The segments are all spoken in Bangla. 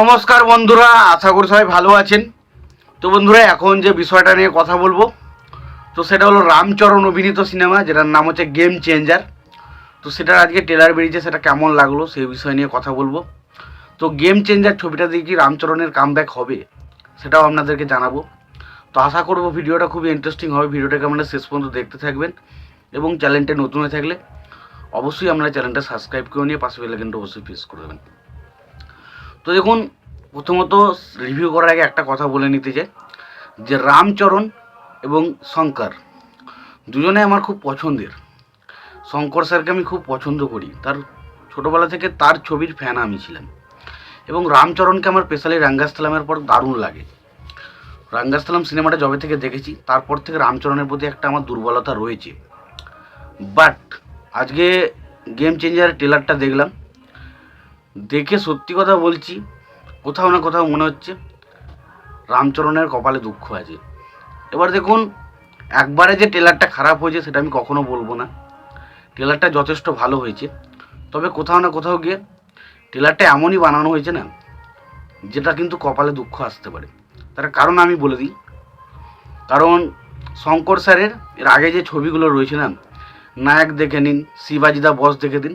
নমস্কার বন্ধুরা, আশা করি সবাই ভালো আছেন। তো বন্ধুরা, এখন যে বিষয়টা নিয়ে কথা বলবো তো সেটা হলো রামচরণ অভিনীত সিনেমা, যেটার নাম হচ্ছে গেম চেঞ্জার। তো সেটার আজকে ট্রেলার বেরিয়েছে, সেটা কেমন লাগলো সেই বিষয় নিয়ে কথা বলবো। তো গেম চেঞ্জার ছবিটা দিয়ে কি রামচরণের কামব্যাক হবে সেটাও আপনাদেরকে জানাবো। তো আশা করবো ভিডিওটা খুবই ইন্টারেস্টিং হবে। ভিডিওটাকে আপনারা শেষ পর্যন্ত দেখতে থাকবেন এবং চ্যানেলটা নতুন হয়ে থাকলে অবশ্যই আপনারা চ্যানেলটা সাবস্ক্রাইব করে নিয়ে পাশে বেল আইকনটা অবশ্যই প্রেস করে দেবেন। তো দেখুন, প্রথমত রিভিউ করার আগে একটা কথা বলে নিতে চাই যে রামচরণ এবং শঙ্কর দুজনে আমার খুব পছন্দের। শঙ্কর স্যারকে আমি খুব পছন্দ করি, তার ছোটোবেলা থেকে তার ছবির ফ্যান আমি ছিলাম। এবং রামচরণকে আমার স্পেশালি রাঙ্গাস্থলামের পর দারুণ লাগে। রাঙ্গাস্থলাম সিনেমাটা যবে থেকে দেখেছি তারপর থেকে রামচরণের প্রতি একটা আমার দুর্বলতা রয়েছে। বাট আজকে গেম চেঞ্জারের ট্রেলারটা দেখলাম, দেখে সত্যি কথা বলছি কোথাও না কোথাও মনে হচ্ছে রামচরণের কপালে দুঃখ আছে। এবার দেখুন, একবারে যে ট্রেলারটা খারাপ হয়েছে সেটা আমি কখনো বলবো না। ট্রেলারটা যথেষ্ট ভালো হয়েছে, তবে কোথাও না কোথাও গিয়ে ট্রেলারটা এমনই বানানো হয়েছে না, যেটা কিন্তু কপালে দুঃখ আসতে পারে। তার কারণ আমি বলে দিই। কারণ শঙ্কর স্যারের এর আগে যে ছবিগুলো রয়েছে না, নায়ক দেখে নিন, শিবাজি দা বস দেখে দিন,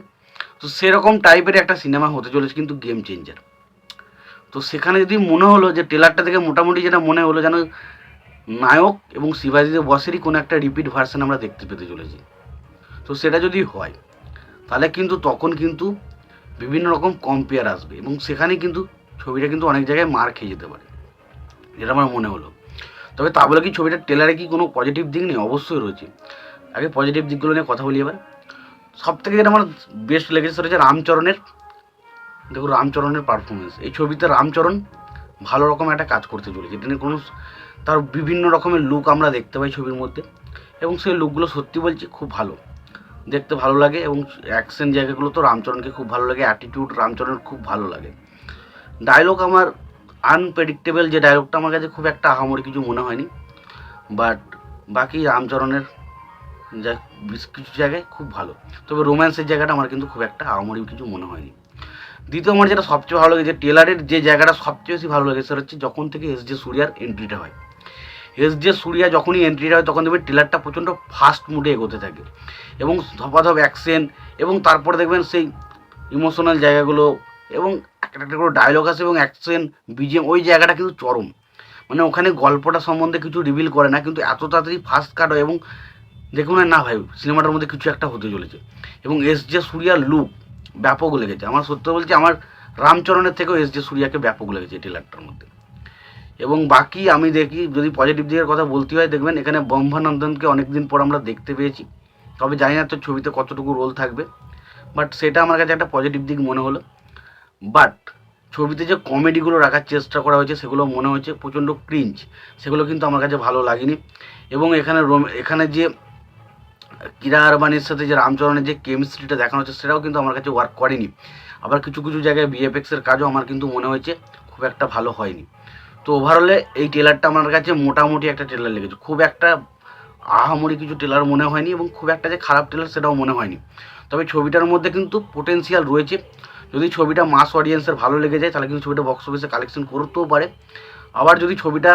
তো সেরকম টাইপের একটা সিনেমা হতে চলেছে কিন্তু গেম চেঞ্জার। তো সেখানে যদি মনে হলো যে ট্রেলারটা থেকে মোটামুটি যেটা মনে হলো যেন নায়ক এবং শিবাজি বসেরই কোনো একটা রিপিট ভার্সন আমরা দেখতে পেতে চলেছি। তো সেটা যদি হয় তাহলে কিন্তু তখন কিন্তু বিভিন্ন রকম কম্পেয়ার আসবে এবং সেখানেই কিন্তু ছবিটা কিন্তু অনেক জায়গায় মার খেয়ে যেতে পারে, যেটা আমার মনে হলো। তবে তা বলে কি ছবিটার ট্রেলারে কি কোনো পজিটিভ দিক নেই? অবশ্যই রয়েছে। আগে পজিটিভ দিকগুলো নিয়ে কথা বলি। এবার সব থেকে যেটা আমার বেস্ট লেগেছে সেটা হচ্ছে রামচরণের। দেখুন, রামচরণের পারফরমেন্স এই ছবিতে রামচরণ ভালো রকম একটা কাজ করতে চলেছে। এটা নিয়ে কোনো তার বিভিন্ন রকমের লুক আমরা দেখতে পাই ছবির মধ্যে, এবং সেই লুকগুলো সত্যি বলছি খুব ভালো, দেখতে ভালো লাগে। এবং অ্যাকশন জায়গাগুলো তো রামচরণকে খুব ভালো লাগে, অ্যাটিটিউড রামচরণের খুব ভালো লাগে। ডায়লগ আমার আনপ্রেডিক্টেবল, যে ডায়লগটা আমার কাছে খুব একটা আহামরি কিছু মনে হয়নি। বাট বাকি রামচরণের যা কিছু জায়গায় খুব ভালো, তবে রোম্যান্সের জায়গাটা আমার কিন্তু খুব একটা আহামরি কিছু মনে হয়নি। দ্বিতীয় আমার যেটা সবচেয়ে ভালো লেগেছে, ট্রেলারের যে জায়গাটা সবচেয়ে বেশি ভালো লেগেছে সেটা হচ্ছে যখন থেকে এস জে সূর্যার এন্ট্রিটা হয়। এস জে সূর্যা যখনই এন্ট্রিটা হয় তখন দেখবেন ট্রেলারটা প্রচণ্ড ফাস্ট মুডে এগোতে থাকে এবং ধপাধপ অ্যাকশন, এবং তারপরে দেখবেন সেই ইমোশনাল জায়গাগুলো এবং একটা একটা করে ডায়লগ আসে এবং অ্যাকশন বিজিএম, ওই জায়গাটা কিন্তু চরম। মানে ওখানে গল্পটা সম্বন্ধে কিছু রিভিল করে না, কিন্তু এত তাড়াতাড়ি ফাস্ট কাট হয় এবং দেখুন না ভাই সিনেমাটার মধ্যে কিছু একটা হতে চলেছে। এবং এস জে সূর্যার লুক ব্যাপক লেগেছে আমার, সত্যি বলছি আমার রামচরণের থেকেও এস জে সূর্যাকে ব্যাপক লেগেছে এই ট্রেলারটার মধ্যে। এবং বাকি আমি দেখি যদি পজিটিভ দিকের কথা বলতে হয়, দেখবেন এখানে ব্রহ্মানন্দনকে অনেকদিন পর আমরা দেখতে পেয়েছি, তবে জানি না তো ছবিতে কতটুকু রোল থাকবে, বাট সেটা আমার কাছে একটা পজিটিভ দিক মনে হলো। বাট ছবিতে যে কমেডিগুলো রাখার চেষ্টা করা হয়েছে সেগুলো মনে হয়েছে প্রচণ্ড ক্রিঞ্জ, সেগুলো কিন্তু আমার কাছে ভালো লাগেনি। এবং এখানে যে কিরা আরবানির সাথে যে রামচরণের যে কেমিস্ট্রিটা দেখানো হচ্ছে সেটাও কিন্তু আমার কাছে ওয়ার্ক করেনি। আবার কিছু কিছু জায়গায় ভিএফএক্সের কাজও আমার কিন্তু মনে হয়েছে খুব একটা ভালো হয়নি। তো ওভারঅলে এই ট্রেলারটা আমার কাছে মোটামুটি একটা ট্রেলার লেগেছে, খুব একটা আহামরি কিছু ট্রেলার মনে হয়নি এবং খুব একটা যে খারাপ ট্রেলার সেটাও মনে হয়নি। তবে ছবিটার মধ্যে কিন্তু পোটেন্সিয়াল রয়েছে। যদি ছবিটা মাস অডিয়েন্সের ভালো লেগে যায় তাহলে কিন্তু ছবিটা বক্স অফিসে কালেকশন করতেও পারে। আবার যদি ছবিটা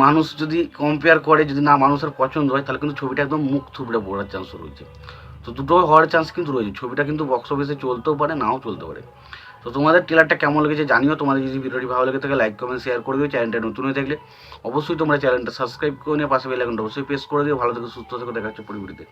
মানুষ যদি কম্পেয়ার করে, যদি না মানুষের পছন্দ হয়, তাহলে কিন্তু ছবিটা একদম মুখ থুবড়ে পড়ার চান্স রয়েছে। তো দুটো হওয়ার চান্স কিন্তু রয়েছে, ছবিটা কিন্তু বক্স অফিসে চলতেও পারে, নাও চলতে পারে। তো তোমাদের ট্রেলারটা কেমন লেগেছে জানিও। তোমাদের যদি ভিডিওটি ভালো লেগে থাকে লাইক কমেন্ট শেয়ার করে দিও। চ্যানেলটা নতুন হয়ে থাকলে অবশ্যই তোমরা চ্যানেলটা সাবস্ক্রাইব করে নিয়ে পাশে বেল আইকনটা অবশ্যই প্রেস করে দিও। ভালো থেকে সুস্থ থেকে দেখা হচ্ছে পরিবর্তিতে।